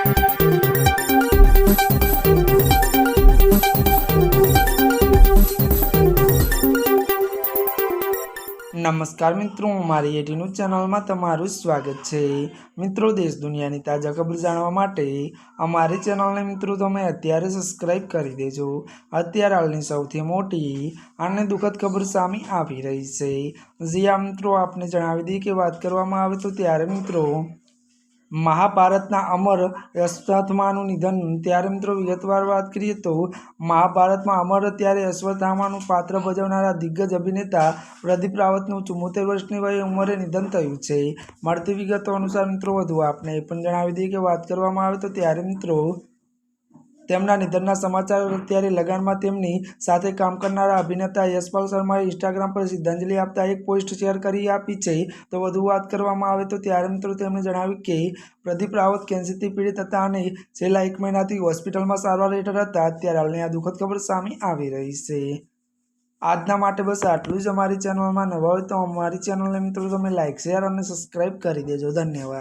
नमस्कार मित्रों, मारी एटी न्यूज चैनल में तमारुं स्वागत है। मित्रों, देश दुनिया की ताजा खबर जाणवा माटे अमारी चैनल ने मित्रों तमे अत्यारे सब्सक्राइब करी देजो। अत्यारे हालनी सौथी मोटी अने दुखद खबर सामे आवी रही है। जी आ मित्रों, आपने जणावी दी कि बात करवामां आवे तो त्यारे मित्रों महाभारतना अमर अश्वत्थामानुं निधन। त्यारे मित्रों विगतवार बात करिए तो महाभारत में अमर त्यारे अश्वत्थामानुं पात्र भजवनारा दिग्गज अभिनेता प्रदीप रावतनुं 74 वर्षनी वये उंमरे निधन थयुं छे। मळती विगतो अनुसार मित्रों वधु आपने ए पण जणावी दीए के बात करवामां आवे तो त्यारे मित्रों તેમના નિધનના સમાચાર અત્યારે લગાનમાં તેમની સાથે કામ કરનારા અભિનેતા યશપાલ શર્માએ ઇન્સ્ટાગ્રામ પર શ્રદ્ધાંજલિ આપતા એક પોસ્ટ શેર કરી આપી છે। તો વધુ વાત કરવામાં આવે તો ત્યારે મિત્રો તેમણે જણાવ્યું કે પ્રદીપ રાવત કેન્સરથી પીડિત હતા અને છેલ્લા 1 મહિનાથી હોસ્પિટલમાં સારવાર હેઠળ હતા। અત્યારે હાલની આ દુઃખદ ખબર સામે આવી રહી છે। આજના માટે બસ આટલું જ। અમારી ચેનલમાં નવા હોય તો અમારી ચેનલને મિત્રો તમે લાઇક શેર અને સબસ્ક્રાઇબ કરી દેજો। ધન્યવાદ।